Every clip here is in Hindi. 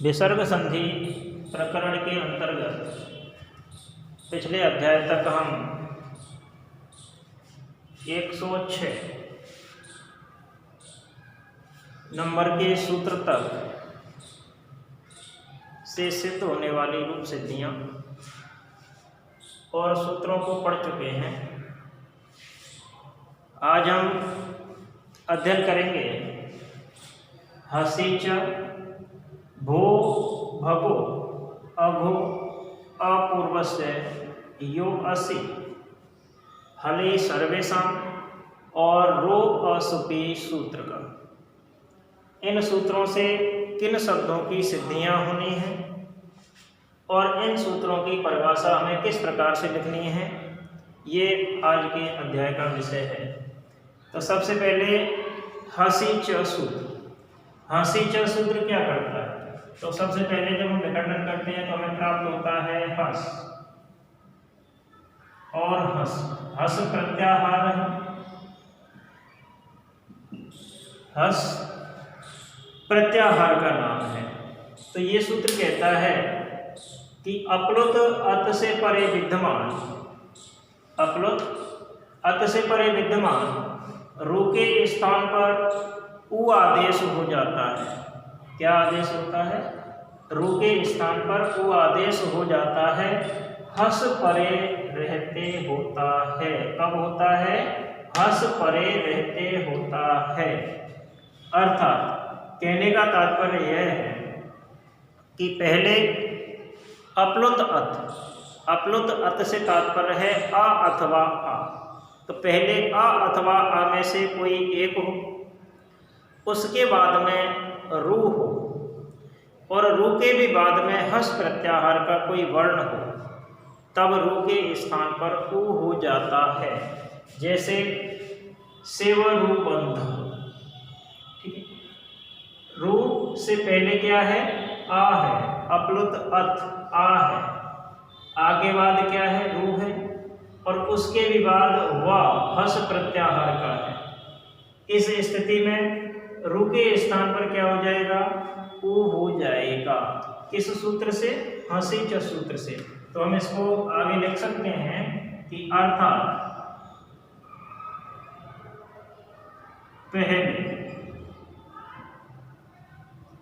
विसर्ग संधि प्रकरण के अंतर्गत पिछले अध्याय तक हम 106 नंबर के सूत्र तक से सिद्ध होने वाली रूप सिद्धियां और सूत्रों को पढ़ चुके हैं। आज हम अध्ययन करेंगे हसी च भो भगो अघो अपूर्वस्य यो असि हले सर्वेशम और रो असुपी सूत्र का। इन सूत्रों से किन शब्दों की सिद्धियां होनी हैं और इन सूत्रों की परिभाषा हमें किस प्रकार से लिखनी है, ये आज के अध्याय का विषय है। तो सबसे पहले हसी च सूत्र। हसी च सूत्र क्या करता है? तो सबसे पहले जब हम विकर्णन करते हैं तो हमें प्राप्त होता है हस और हस। हस प्रत्याहार है, हस प्रत्याहार का नाम है। तो ये सूत्र कहता है कि अपलुत अत से परे विद्यमान, अपलुत अत से परे विद्यमान रू के स्थान पर उ आदेश हो जाता है। क्या आदेश होता है? रू के स्थान पर उ आदेश हो जाता है। हस परे रहते होता है। कब होता है? हस परे रहते होता है। अर्थात कहने का तात्पर्य यह है कि पहले अपलुत अत, अपलुत अत से तात्पर्य है आ अथवा आ। तो पहले आ अथवा आ में से कोई एक हो, उसके बाद में रू हो और रू के भी बाद में हस प्रत्याहार का कोई वर्ण हो, तब रू के स्थान पर उ हो जाता है। जैसे सेवरू बंध, ठीक है। रू से पहले क्या है? आ है, अपलुत अत आ है, आगे बाद क्या है? रू है और उसके भी बाद वा हस प्रत्याहार का है। इस स्थिति में रू के स्थान पर क्या हो जाएगा? उ हो जाएगा। किस सूत्र से? हसी च सूत्र से। तो हम इसको आगे लिख सकते हैं कि अर्थात पहले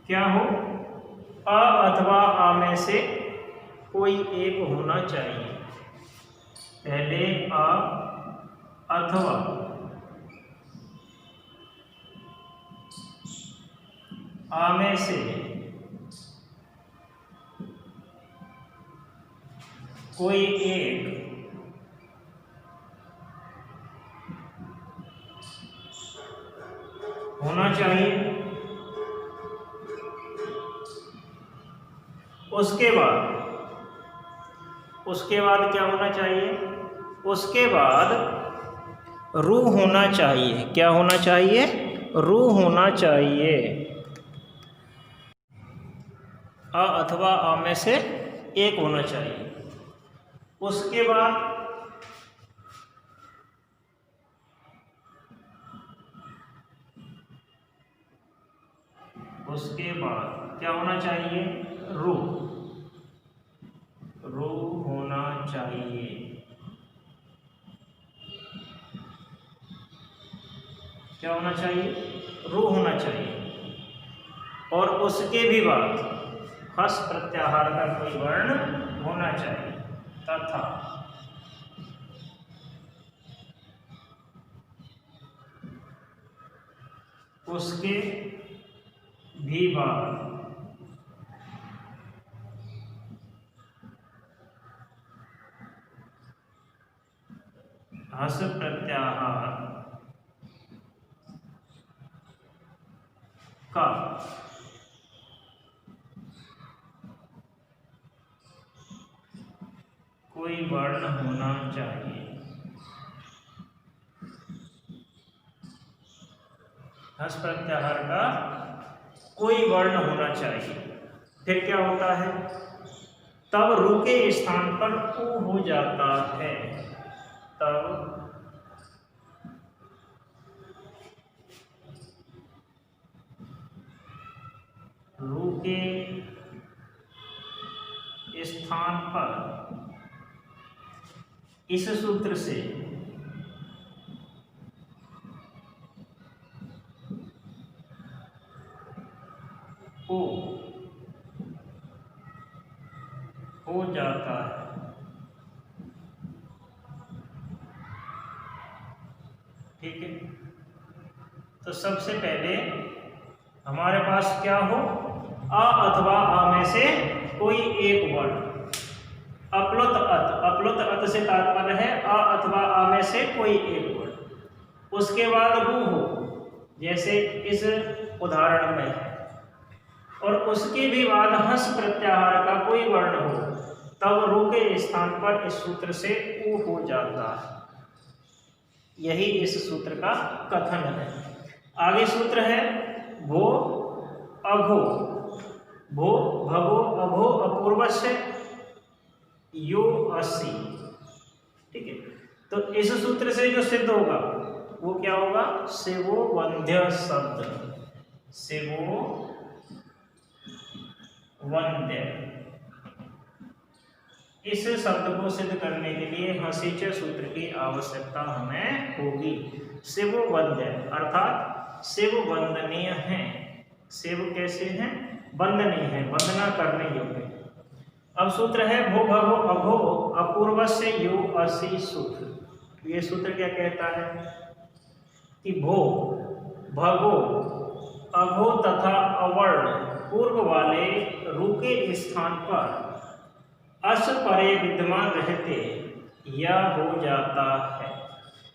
क्या हो? आ अथवा आ में से कोई एक होना चाहिए। पहले आ अथवा आ में से कोई एक होना चाहिए। उसके बाद क्या होना चाहिए? उसके बाद रू होना चाहिए। क्या होना चाहिए? रू होना चाहिए। आ अथवा आ में से एक होना चाहिए। उसके बाद क्या होना चाहिए? रू, रू होना चाहिए। क्या होना चाहिए? रू होना चाहिए। और उसके भी बाद हस प्रत्याहार का कोई वर्ण होना चाहिए। तथा उसके भी बाद हस प्रत्याहार का कोई वर्ण होना चाहिए। हस प्रत्याहार का कोई वर्ण होना चाहिए। फिर क्या होता है? तब रू के स्थान पर उ हो जाता है। तब रू के स्थान पर इस सूत्र से ओ हो जाता है। ठीक है, तो सबसे पहले हमारे पास क्या हो, आ अथवा आ में से कोई एक वर्ण। अपलुत अत से तात्पर्य है आ अथवा आ में से कोई एक वर्ण। उसके बाद रू हो, जैसे इस उदाहरण में है, और उसके भी बाद हंस प्रत्याहार का कोई वर्ण हो, तब रू के स्थान पर इस सूत्र से ऊ हो जाता है। यही इस सूत्र का कथन है। आगे सूत्र है भो अघो। भो भगो अघो अपूर्वस्य यो असी। ठीक है, तो इस सूत्र से जो सिद्ध होगा वो क्या होगा, सेवो वंध्य शब्द। सेवो वंध्य, इस शब्द को सिद्ध करने के लिए हसीच सूत्र की आवश्यकता हमें होगी। शिव वंद्य अर्थात शिव वंदनीय है। शिव कैसे हैं, वंदनीय है, वंदना करने योग्य। अब सूत्र है भो भगो अघो अपूर्व से यो असी सूत्र। ये सूत्र क्या कहता है कि भो भगो अघो तथा अवर्ण पूर्व वाले रू के स्थान पर अस परे विद्यमान रहते या हो जाता है।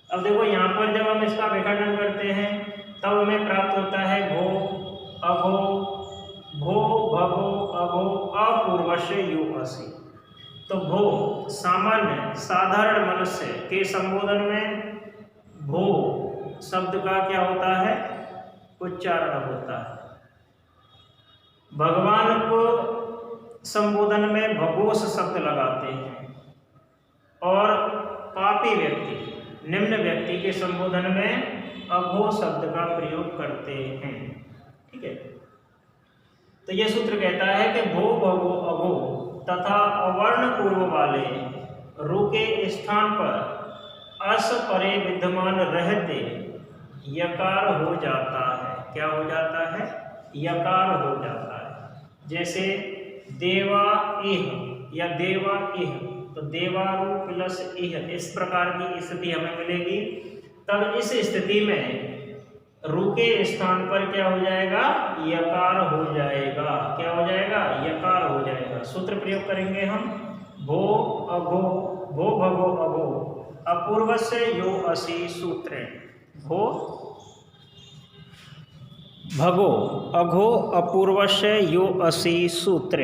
अब देखो यहाँ पर जब हम इसका विखंडन करते हैं तब हमें प्राप्त होता है भो अघो भो भगो अघो अपूर्वस्य यो असी। तो भो सामान्य साधारण मनुष्य के संबोधन में भो शब्द का क्या होता है, उच्चारण होता है। भगवान को संबोधन में भगोस शब्द लगाते हैं, और पापी व्यक्ति निम्न व्यक्ति के संबोधन में अघो शब्द का प्रयोग करते हैं। ठीक है, तो यह सूत्र कहता है कि भो भगो अघो तथा अवर्ण पूर्व वाले रू के स्थान पर अस परे विद्यमान रहते यकार हो जाता है। क्या हो जाता है, यकार हो जाता है। जैसे देवा इह या देवा इह, तो देवारू प्लस इह, इस प्रकार की स्थिति हमें मिलेगी। तब इस स्थिति में रू के स्थान पर क्या हो जाएगा, यकार हो जाएगा। क्या हो जाएगा, यकार हो जाएगा। सूत्र प्रयोग करेंगे हम भो अघो भो भगो अघो अपूर्व से यो असी सूत्र। भो भगो अघो अपूर्व से यो असी सूत्र।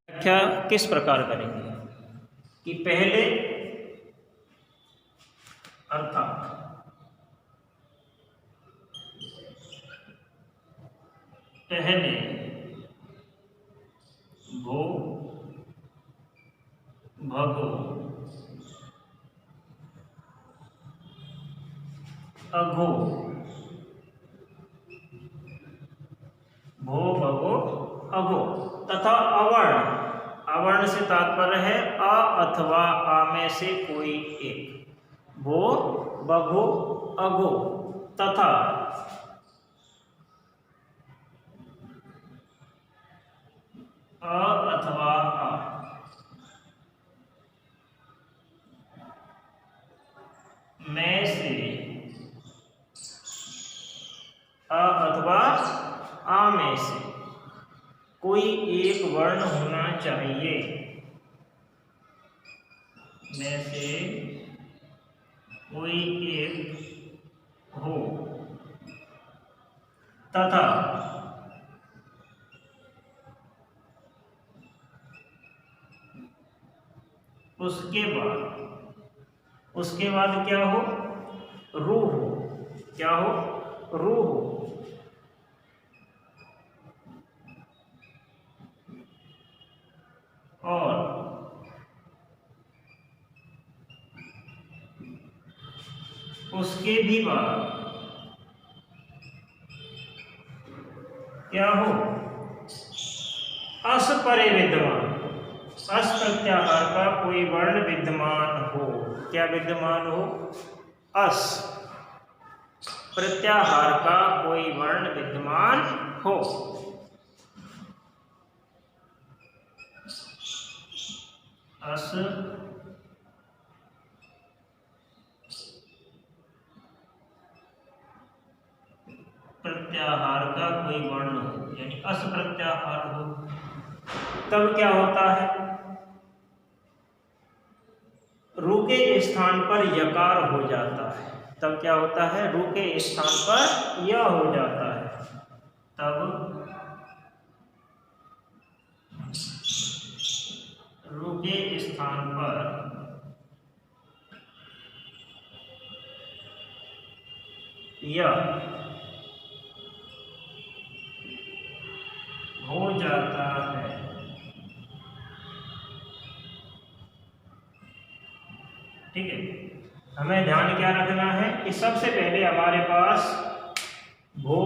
व्याख्या किस प्रकार करेंगे कि पहले अर्थात पहले भो भगो अघो भो भगो अघो तथा अवर्ण। अवर्ण से तात्पर्य है अ अथवा आ में से कोई एक। भो भगो अघो तथा अ अथवा आ में से, अ अथवा आ में से कोई एक वर्ण होना चाहिए। में से कोई एक हो तथा उसके बाद क्या हो, रू हो। क्या हो, रू हो। और उसके भी बाद क्या हो, अस परे विद्यमान। अस प्रत्याहार का कोई वर्ण विद्यमान हो। क्या विद्यमान हो? अस प्रत्याहार का कोई वर्ण विद्यमान हो। अस प्रत्याहार का कोई वर्ण हो, यानी अस प्रत्याहार हो, तब क्या होता है? रू के स्थान पर यकार हो जाता है। तब क्या होता है? रू के स्थान पर य हो जाता है। तब रू के स्थान पर य हो जाता है। ठीक है, हमें ध्यान क्या रखना है कि सबसे पहले हमारे पास भो,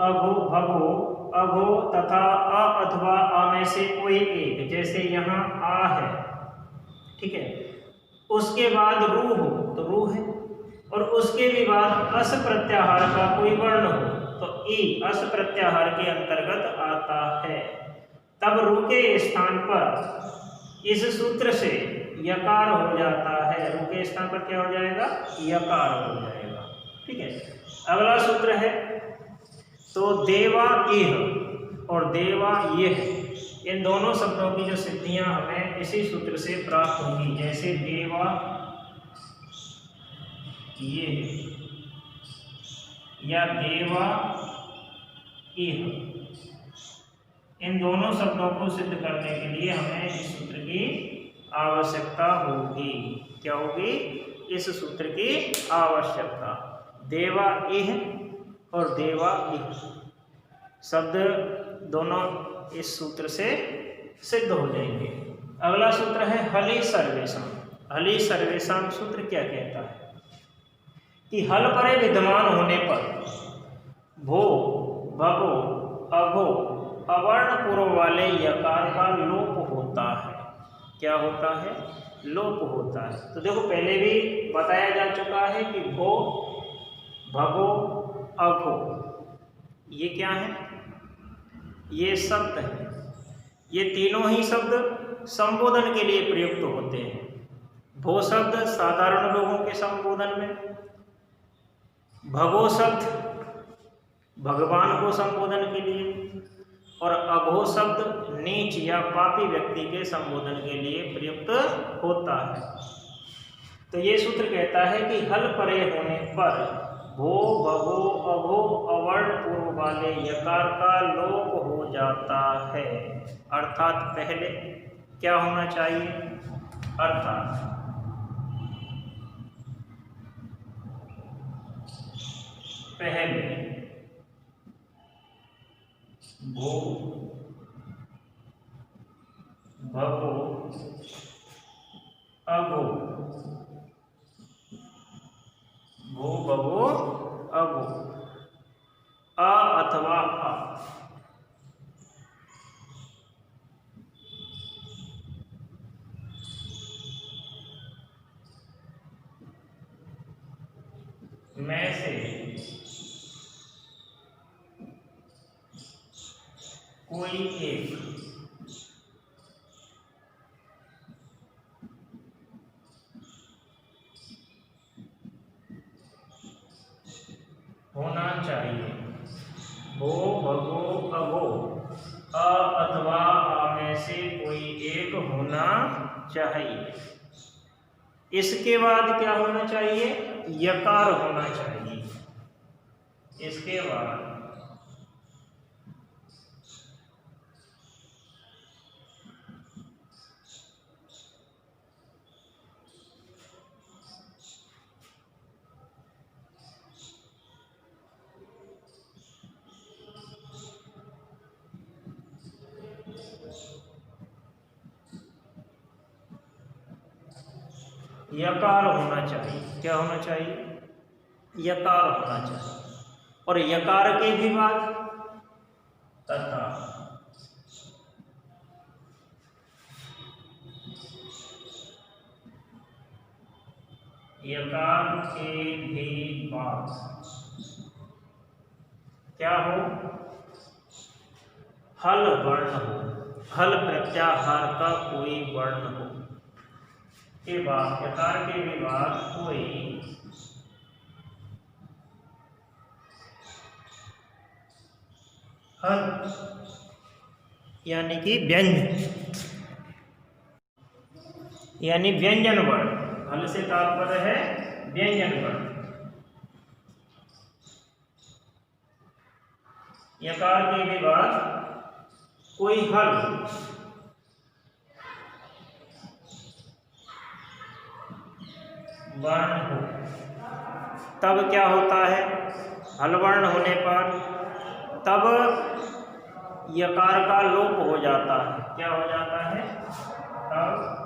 अघो, भगो, अघो तथा अ अथवा आ में से कोई एक, जैसे यहाँ आ है, ठीक है, उसके बाद रू हो तो रू है, और उसके भी बाद अस प्रत्याहार का कोई वर्ण हो तो ई अस प्रत्याहार के अंतर्गत आता है। तब रू के स्थान पर इस सूत्र से यकार हो जाता है। रू के स्थान पर क्या हो जाएगा? यकार हो जाएगा। ठीक है, अगला सूत्र है तो देवा इह और देवा यह, इन दोनों शब्दों की जो सिद्धियां हमें इसी सूत्र से प्राप्त होंगी। जैसे देवा ये या देवा इह, इन दोनों शब्दों को सिद्ध करने के लिए हमें इस सूत्र की आवश्यकता होगी। क्या होगी? इस सूत्र की आवश्यकता। देवा इह और देवा इह शब्द दोनों इस सूत्र से सिद्ध हो जाएंगे। अगला सूत्र है हलि सर्वेशम। हलि सर्वेशम सूत्र क्या कहता है कि हल परे विद्यमान होने पर भो, भगो, अघो, अवर्ण पूर्व वाले यकार का लोप होता है। क्या होता है? लोप होता है। तो देखो पहले भी बताया जा चुका है कि भो, भगो, अघो ये क्या है? ये शब्द है। ये तीनों ही शब्द संबोधन के लिए प्रयुक्त होते हैं। भो शब्द साधारण लोगों के संबोधन में, भगो शब्द भगवान को संबोधन के लिए, और अघो शब्द नीच या पापी व्यक्ति के संबोधन के लिए प्रयुक्त होता है। तो ये सूत्र कहता है कि हल परे होने पर भो, भगो, अघो, अवर्ण पूर्व वाले यकार का लोप हो जाता है। अर्थात पहले क्या होना चाहिए? अर्थात पहले भो, भगो, अघो, भो, भगो, अघो, अ अथवा आ में से कोई एक होना चाहिए। भो, भगो, अघो, अ अथवा आ में से कोई एक होना चाहिए। इसके बाद क्या होना चाहिए? यकार होना चाहिए। इसके बाद यकार होना चाहिए। क्या होना चाहिए? यकार होना चाहिए। और यकार के भी बाद तथा यकार के भी बाद क्या हो, हल वर्ण हो, हल प्रत्याहार का कोई वर्ण हो के बाद, यकार के भी बाद कोई हल यानी कि व्यंजन, यानी व्यंजन वर्ण, हल से तात्पर्य है व्यंजन वर्ण। यकार के भी बाद कोई हल वर्ण हो, तब क्या होता है, हल वर्ण होने पर तब यकार का लोप हो जाता है। क्या हो जाता है, तब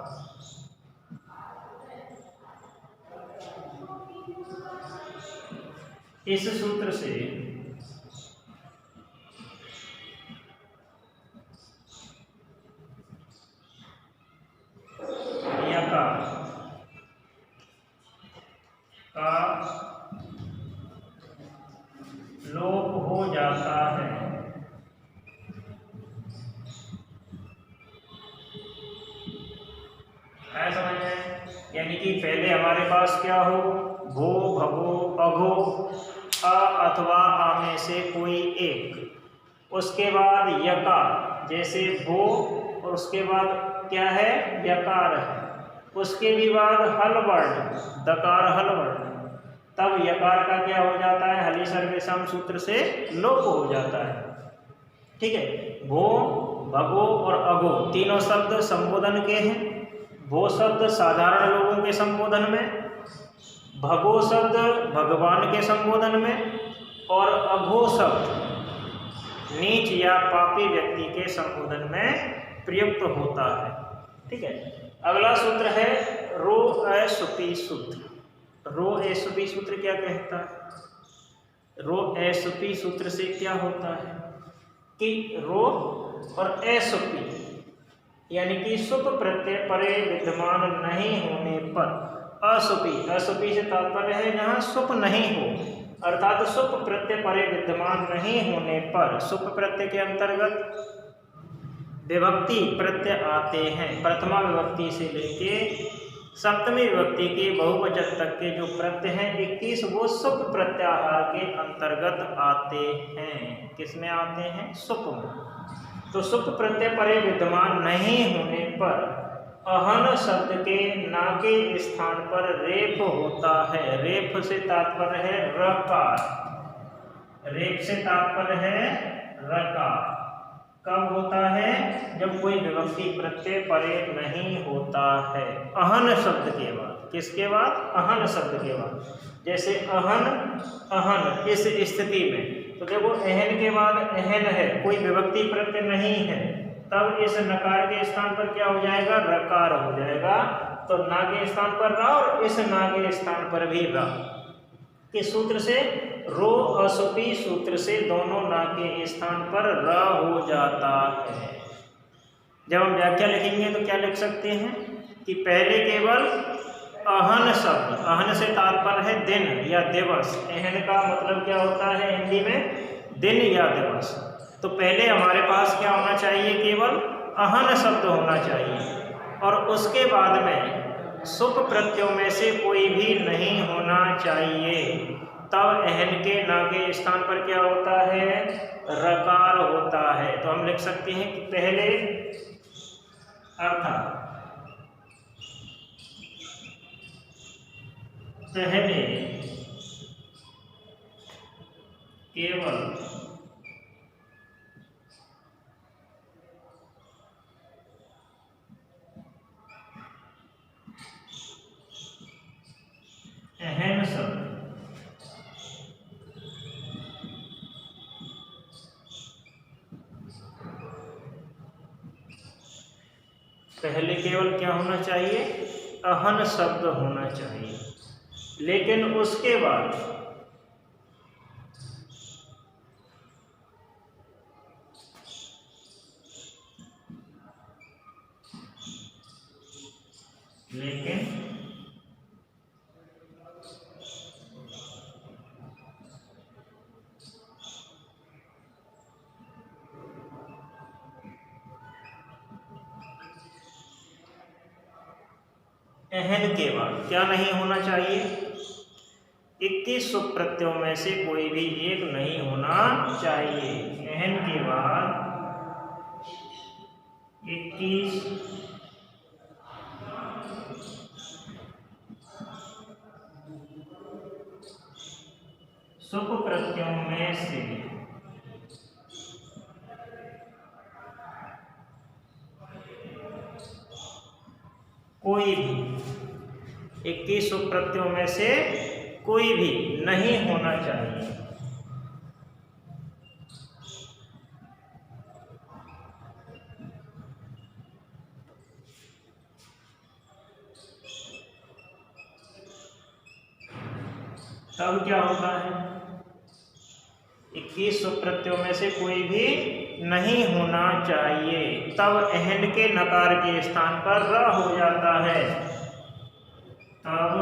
इस सूत्र से यकार का लोप हो जाता है। ऐसा समझ में, यानी कि पहले हमारे पास क्या हो, भो भगो अघो अ अथवा आ में से कोई एक, उसके बाद यकार, जैसे भो और उसके बाद क्या है, यकार है, उसके भी बाद हल वर्ण, दकार हल वर्ण, तब यकार का क्या हो जाता है, हलि सर्वेशम सूत्र से लोप हो जाता है। ठीक है, भो भगो और अघो तीनों शब्द संबोधन के हैं। भो शब्द साधारण लोगों के संबोधन में, भगो शब्द भगवान के संबोधन में, और अघो शब्द नीच या पापी व्यक्ति के संबोधन में प्रयुक्त होता है। ठीक है, अगला सूत्र है रो असुपी सूत्र। रो असुपी सूत्र क्या कहता है, रो असुपी सूत्र से क्या होता है कि रो और असुपी यानी कि सुप प्रत्यय परे विद्यमान नहीं होने पर, असुपी, असुपी से तात्पर्य है जहाँ सुप नहीं हो, अर्थात सुप प्रत्यय परे विद्यमान नहीं होने पर, सुप प्रत्यय के अंतर्गत विभक्ति प्रत्यय आते हैं। प्रथमा विभक्ति से लेके सप्तमी विभक्ति के बहुवचन तक के जो प्रत्यय हैं 21, वो सुप प्रत्याहार के अंतर्गत आते हैं। किसमें आते हैं, सुप में। तो सुप प्रत्यय परे विद्यमान नहीं होने पर अहन शब्द के ना के स्थान पर रेफ होता है। रेफ से तात्पर्य है रकार, रेफ से तात्पर्य है रकार। कब होता है, जब कोई विभक्ति प्रत्यय परे नहीं होता है, अहन शब्द के बाद। किसके बाद, अहन शब्द के बाद। जैसे अहन, अहन इस स्थिति में, तो देखो अहन के बाद अहन है, कोई विभक्ति प्रत्यय नहीं है, तब इस नकार के स्थान पर क्या हो जाएगा, रकार हो जाएगा। तो ना के स्थान पर रा और इस ना के स्थान पर भी रा। किस सूत्र से, रो असुपी सूत्र से दोनों ना के स्थान पर र हो जाता है। जब हम व्याख्या लिखेंगे तो क्या लिख सकते हैं कि पहले केवल अहन शब्द, अहन से तात्पर्य है दिन या दिवस। अहन का मतलब क्या होता है हिंदी में, दिन या दिवस। तो पहले हमारे पास क्या होना चाहिए, केवल अहन शब्द होना चाहिए, और उसके बाद में सुप प्रत्ययों में से कोई भी नहीं होना चाहिए। तब अहन के ना के स्थान पर क्या होता है, रकार होता है। तो हम लिख सकते हैं कि पहले अर्थात पहले केवल अहन शब्द पहले केवल क्या होना चाहिए, अहन शब्द होना चाहिए। लेकिन उसके बाद एहन के बाद क्या नहीं होना चाहिए? 21 सुप प्रत्ययों में से कोई भी एक नहीं होना चाहिए। एहन के बाद 21 सुप प्रत्ययों में से कोई भी 21 सुप प्रत्ययों में से कोई भी नहीं होना चाहिए। तब क्या होता है? 21 सुप प्रत्ययों में से कोई भी नहीं होना चाहिए। तब एहन के नकार के स्थान पर र हो जाता है। तब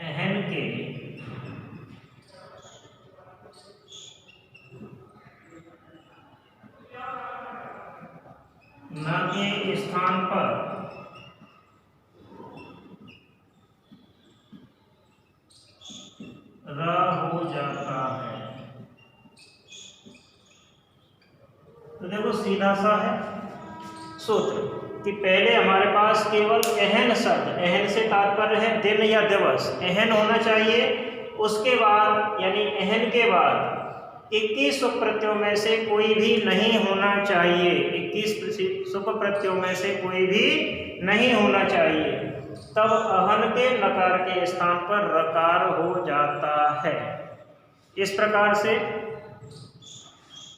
एहन के न के स्थान पर र हो जाता है। तो देखो सीधा सा है सूत्र कि पहले हमारे पास केवल एहन शब्द, एहन से तात्पर्य है दिन या दिवस, एहन होना चाहिए। उसके बाद यानी एहन के बाद 21 सुप प्रत्ययों में से कोई भी नहीं होना चाहिए। 21 सुप प्रत्ययों में से कोई भी नहीं होना चाहिए। तब अहन के नकार के स्थान पर रकार हो जाता है। इस प्रकार से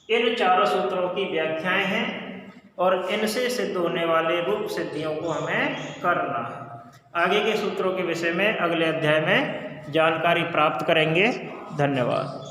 इन चारों सूत्रों की व्याख्याएं हैं और इनसे सिद्ध होने वाले रूप सिद्धियों को हमें करना है। आगे के सूत्रों के विषय में अगले अध्याय में जानकारी प्राप्त करेंगे। धन्यवाद।